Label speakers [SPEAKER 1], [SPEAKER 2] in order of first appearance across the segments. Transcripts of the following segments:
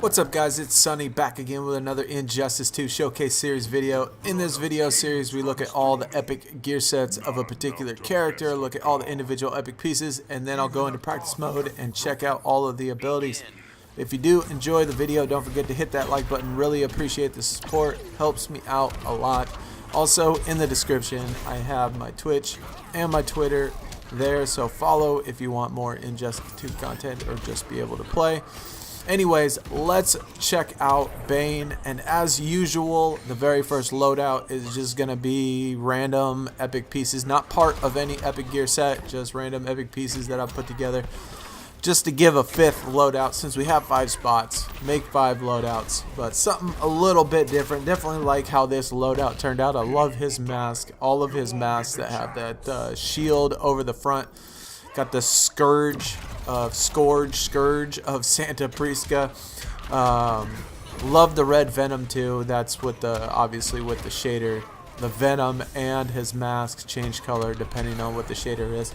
[SPEAKER 1] What's up guys, it's Sunny back again with another Injustice 2 Showcase Series video. In this video series we look at all the epic gear sets of a particular character, look at all the individual epic pieces, and then I'll go into practice mode and check out all of the abilities. If you do enjoy the video, don't forget to hit that like button, really appreciate the support, helps me out a lot. Also in the description I have my Twitch and my Twitter there, so follow if you want more Injustice 2 content or just be able to play. Anyways, let's check out BANE, and as usual, the very first loadout is just going to be random epic pieces, not part of any epic gear set, just random epic pieces that I've put together just to give a fifth loadout. Since we have 5 spots, make 5 loadouts, but something a little bit different. Definitely like how this loadout turned out. I love his mask, all of his masks that have that shield over the front. Got the Scourge of Santa Prisca. Love the red Venom too. That's with the obviously with the shader. The Venom and his mask change color depending on what the shader is.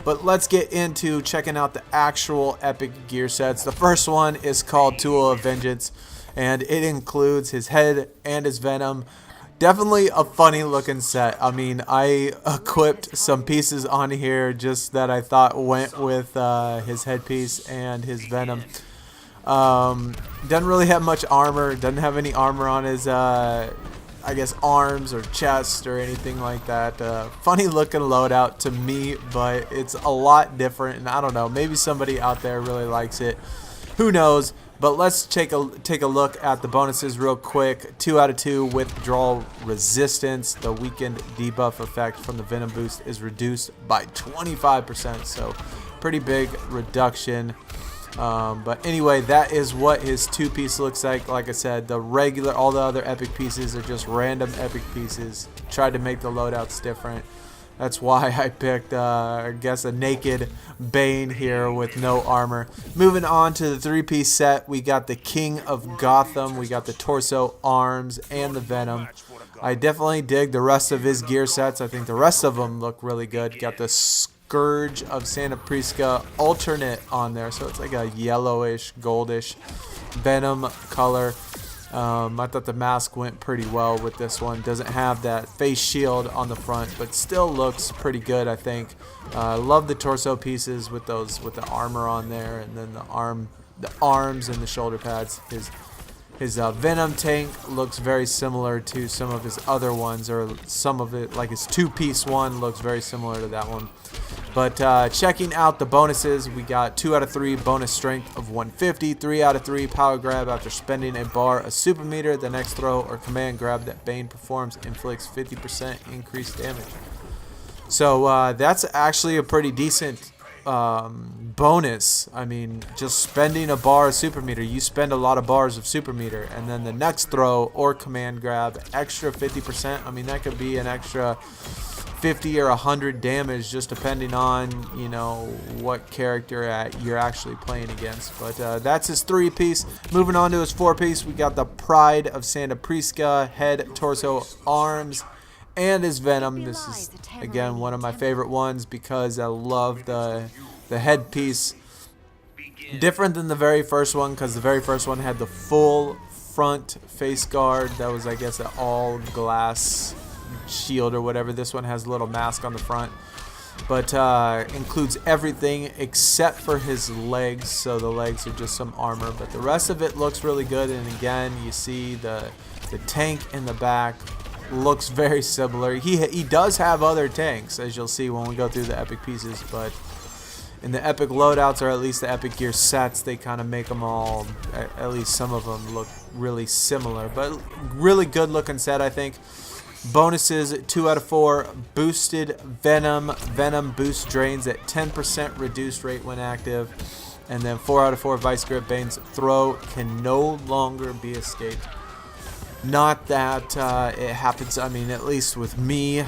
[SPEAKER 1] But let's get into checking out the actual epic gear sets. The first one is called Tool of Vengeance, and it includes his head and his Venom. Definitely a funny looking set. I mean, I equipped some pieces on here just that I thought went with his headpiece and his Venom. Doesn't really have much armor. Doesn't have any armor on his, I guess, arms or chest or anything like that. Funny looking loadout to me, but it's a lot different. And I don't know, maybe somebody out there really likes it. Who knows? But let's take a look at the bonuses real quick. 2 out of 2 withdrawal resistance. The weakened debuff effect from the Venom boost is reduced by 25%. So pretty big reduction. But anyway, that is what his 2-piece looks like. Like I said, all the other epic pieces are just random epic pieces. Tried to make the loadouts different. That's why I picked, I guess, a naked BANE here with no armor. Moving on to the 3-piece set, we got the King of Gotham. We got the torso, arms, and the Venom. I definitely dig the rest of his gear sets. I think the rest of them look really good. Got the Scourge of Santa Prisca alternate on there, so it's like a yellowish, goldish Venom color. I thought the mask went pretty well with this one. Doesn't have that face shield on the front, but still looks pretty good, I think. Love the torso pieces with the armor on there, and then the arms and the shoulder pads. His Venom tank looks very similar to some of his other ones, or some of it, like his 2-piece one looks very similar to that one. But checking out the bonuses, we got 2 out of 3 bonus strength of 150, 3 out of 3 power grab after spending a bar, a super meter. The next throw or command grab that BANE performs inflicts 50% increased damage. So that's actually a pretty decent bonus. I mean, just spending a bar of super meter, you spend a lot of bars of super meter, and then the next throw or command grab, extra 50%. I mean, that could be an extra 50 or 100 damage, just depending on, you know, what character you're actually playing against. But that's his 3-piece. Moving on to his 4-piece, we got the Pride of Santa Prisca, head, torso, arms, and his Venom. This is again one of my favorite ones because I love the headpiece. Different than the very first one, because the very first one had the full front face guard. That was, I guess, an all glass shield or whatever. This one has a little mask on the front, but includes everything except for his legs, so the legs are just some armor, but the rest of it looks really good. And again, you see the tank in the back looks very similar. He does have other tanks, as you'll see when we go through the epic pieces, but in the epic loadouts, or at least the epic gear sets, they kind of make them all, at least some of them, look really similar. But really good looking set, I think. Bonuses, 2 out of 4 boosted Venom. Venom boost drains at 10% reduced rate when active. And then 4 out of 4 Vice Grip. BANE's throw can no longer be escaped. Not that it happens, I mean, at least with me,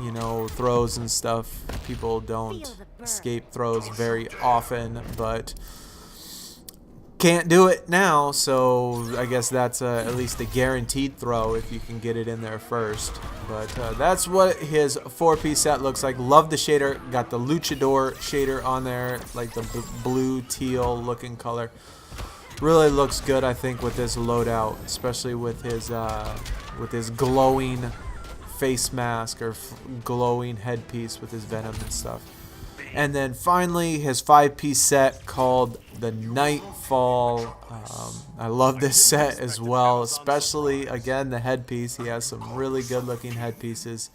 [SPEAKER 1] you know, throws and stuff, people don't escape throws very often, but can't do it now, so I guess that's at least a guaranteed throw if you can get it in there first. But that's what his 4-piece set looks like. Love the shader. Got the luchador shader on there, like the blue teal looking color. Really looks good, I think, with this loadout, especially with his glowing face mask or glowing headpiece with his venom and stuff. And then finally, his 5-piece set called the Nightfall. I love this set as well, especially, again, the headpiece. He has some really good-looking headpieces.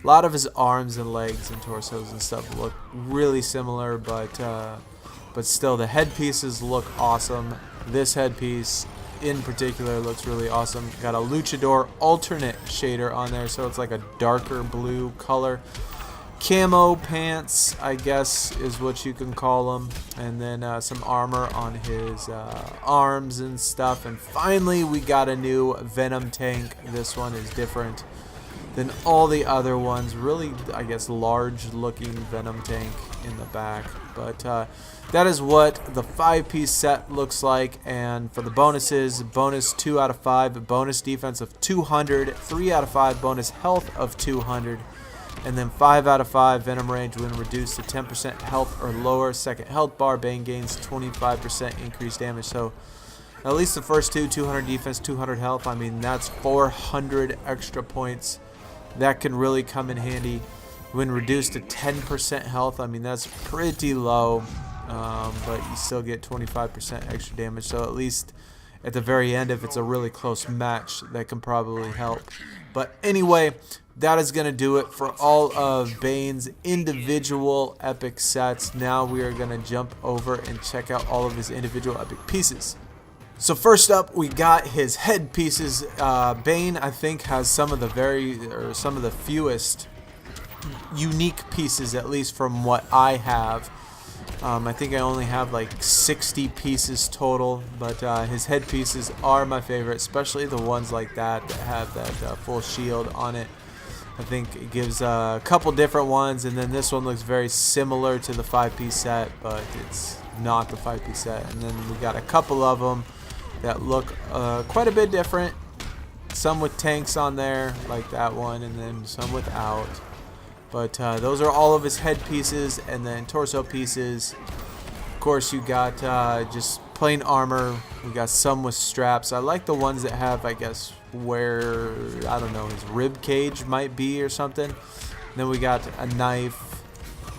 [SPEAKER 1] A lot of his arms and legs and torsos and stuff look really similar, but still, the headpieces look awesome. This headpiece in particular looks really awesome. Got a luchador alternate shader on there, so it's like a darker blue color. Camo pants, I guess, is what you can call them, and then some armor on his arms and stuff. And finally, we got a new Venom tank. This one is different than all the other ones. Really, I guess, large-looking Venom tank in the back. But that is what the 5-piece set looks like. And for the bonuses, bonus 2 out of 5, bonus defense of 200, 3 out of 5, bonus health of 200. And then 5 out of 5 Venom range when reduced to 10% health or lower. Second health bar, Bane gains 25% increased damage. So at least the first two, 200 defense, 200 health. I mean, that's 400 extra points. That can really come in handy. When reduced to 10% health, I mean, that's pretty low. But you still get 25% extra damage. So at least at the very end, if it's a really close match, that can probably help. But anyway, that is going to do it for all of Bane's individual epic sets. Now we are going to jump over and check out all of his individual epic pieces. So first up, we got his head pieces. Bane, I think, has some of the fewest unique pieces, at least from what I have. I think I only have like 60 pieces total, but his head pieces are my favorite, especially the ones like that have that full shield on it. I think it gives a couple different ones, and then this one looks very similar to the 5-piece set, but it's not the 5-piece set. And then we got a couple of them that look quite a bit different. Some with tanks on there, like that one, and then some without. But those are all of his head pieces, and then torso pieces. Of course, you got just plain armor. We got some with straps. I like the ones that have, I guess, where, I don't know, his rib cage might be or something. And then we got a knife,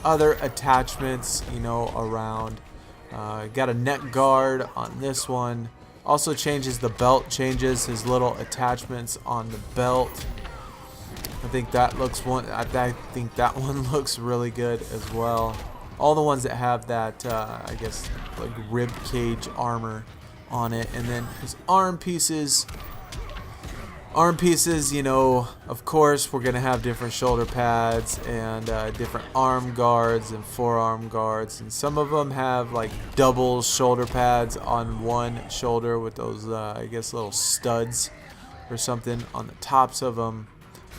[SPEAKER 1] other attachments, you know, around. Got a neck guard on this one. Also changes the belt, changes his little attachments on the belt. I think that one looks really good as well. All the ones that have that, I guess, like rib cage armor on it, and then his arm pieces. Arm pieces, you know, of course, we're gonna have different shoulder pads and different arm guards and forearm guards, and some of them have like double shoulder pads on one shoulder with those, I guess, little studs or something on the tops of them.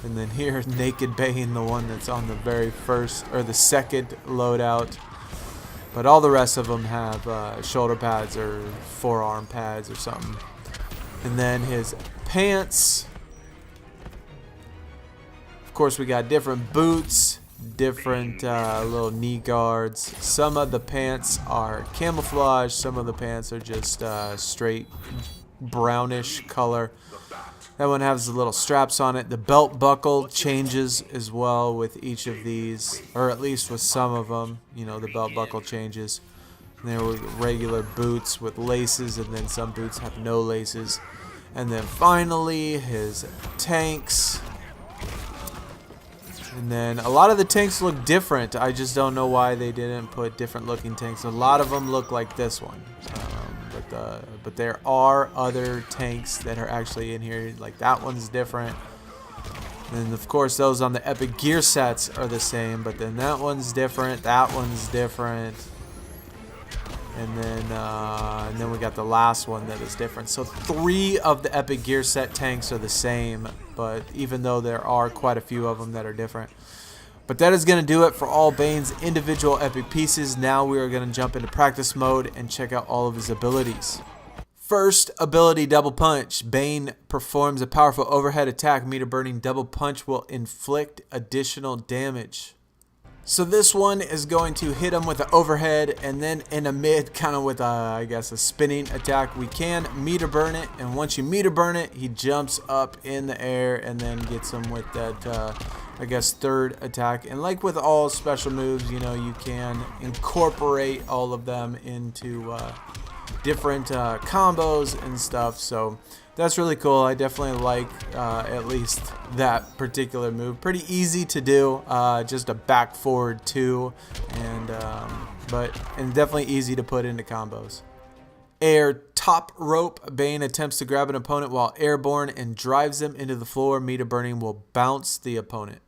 [SPEAKER 1] And then here's Naked Bane, the one that's on the very first or the second loadout. But all the rest of them have shoulder pads or forearm pads or something. And then his pants. Of course, we got different boots, different little knee guards. Some of the pants are camouflage. Some of the pants are just straight brownish color. That one has the little straps on it. The belt buckle changes as well with each of these, or at least with some of them. You know, the belt buckle changes. And there were regular boots with laces, and then some boots have no laces. And then finally, his tanks. And then a lot of the tanks look different. I just don't know why they didn't put different looking tanks. A lot of them look like this one. But there are other tanks that are actually in here. Like that one's different. And of course those on the epic gear sets are the same. But then that one's different. That one's different. And then we got the last one that is different. So 3 of the epic gear set tanks are the same. But even though there are quite a few of them that are different. But that is going to do it for all Bane's individual epic pieces. Now we are going to jump into practice mode and check out all of his abilities. First ability, Double Punch. Bane performs a powerful overhead attack. Meter burning double punch will inflict additional damage. So this one is going to hit him with an overhead, and then in a mid, kind of with a, I guess, a spinning attack. We can meter burn it, and once you meter burn it, he jumps up in the air and then gets him with that, I guess, third attack. And like with all special moves, you know, you can incorporate all of them into different combos and stuff. So that's really cool. I definitely like at least that particular move. Pretty easy to do, just a back forward 2, and definitely easy to put into combos. Air top rope. Bane attempts to grab an opponent while airborne and drives them into the floor. Meter burning will bounce the opponent.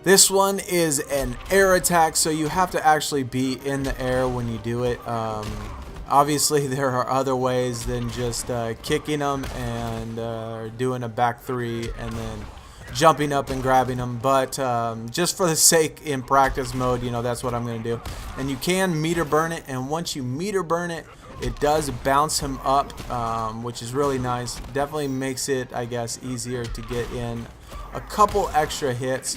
[SPEAKER 1] This one is an air attack, so you have to actually be in the air when you do it. Obviously, there are other ways than just kicking them and doing a back 3 and then jumping up and grabbing them. But just for the sake in practice mode, you know, that's what I'm going to do. And you can meter burn it, and once you meter burn it, it does bounce him up, which is really nice. Definitely makes it, I guess, easier to get in a couple extra hits,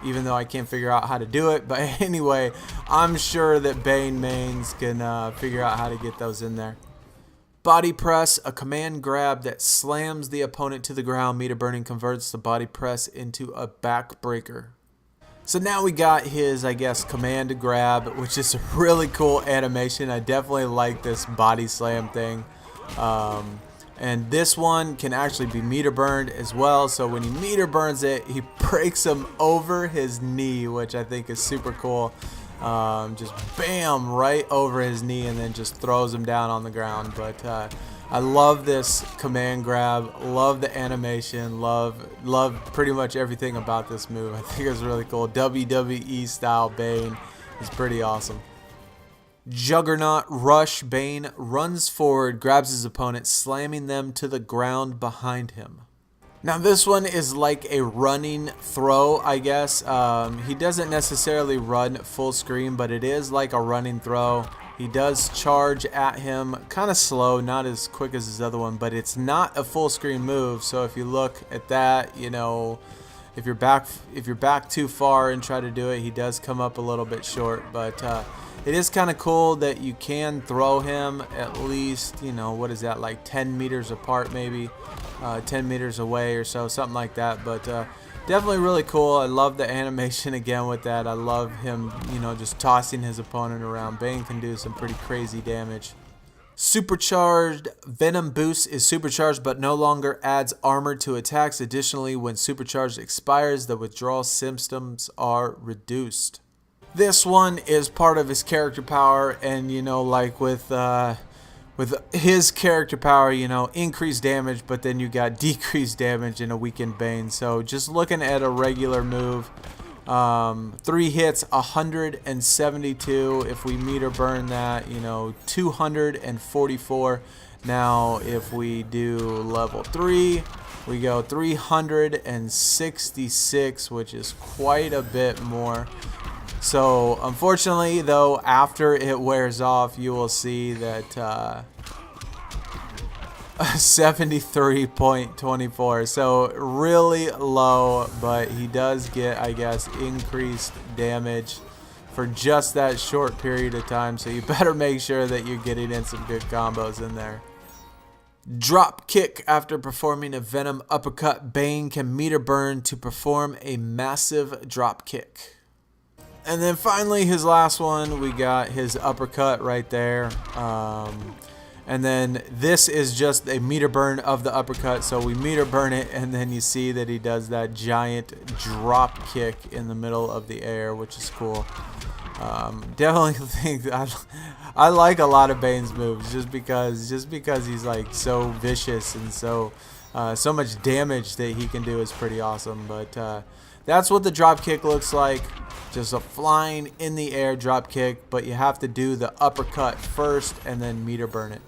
[SPEAKER 1] even though I can't figure out how to do it. But anyway, I'm sure that Bane mains can figure out how to get those in there. Body press, a command grab that slams the opponent to the ground. Meter burning converts the body press into a backbreaker. So now we got his, I guess, command grab, which is a really cool animation. I definitely like this body slam thing. And this one can actually be meter burned as well. So when he meter burns it, he breaks him over his knee, which I think is super cool. Just bam, right over his knee, and then just throws him down on the ground. But I love this command grab. Love the animation. Love pretty much everything about this move. I think it's really cool. WWE style Bane is pretty awesome. Juggernaut rush. Bane runs forward, grabs his opponent, slamming them to the ground behind him. Now this one is like a running throw, I guess. He doesn't necessarily run full screen, but it is like a running throw. He does charge at him kind of slow, not as quick as his other one, but it's not a full screen move. So if you look at that, you know, if you're back too far and try to do it, he does come up a little bit short. But it is kind of cool that you can throw him at least, you know, what is that, like 10 meters apart maybe, 10 meters away or so, something like that. But definitely really cool. I love the animation again with that. I love him, you know, just tossing his opponent around. Bane can do some pretty crazy damage. Supercharged. Venom boost is supercharged but no longer adds armor to attacks. Additionally, when supercharged expires, the withdrawal symptoms are reduced. This one is part of his character power, and you know, like with his character power, you know, increased damage, but then you got decreased damage in a weakened Bane. So just looking at a regular move, 3 hits, 172. If we meter burn that, you know, 244. Now if we do level 3, we go 366, which is quite a bit more. So unfortunately though, after it wears off, you will see that 73.24, so really low, but he does get, I guess, increased damage for just that short period of time. So you better make sure that you're getting in some good combos in there. Drop kick. After performing a Venom uppercut, Bane can meter burn to perform a massive drop kick. And then finally, his last one, we got his uppercut right there. And then this is just a meter burn of the uppercut. So we meter burn it, and then you see that he does that giant drop kick in the middle of the air, which is cool. Definitely think I like a lot of Bane's moves just because he's like so vicious and so much damage that he can do is pretty awesome. But that's what the drop kick looks like. Just a flying in the air drop kick, but you have to do the uppercut first and then meter burn it.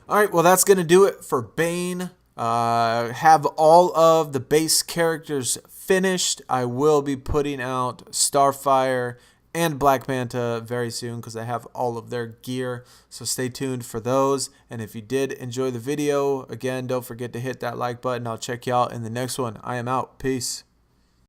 [SPEAKER 1] Alright, well that's going to do it for Bane. Have all of the base characters finished. I will be putting out Starfire and Black Manta very soon because I have all of their gear. So stay tuned for those. And if you did enjoy the video, again, don't forget to hit that like button. I'll check you out in the next one. I am out. Peace.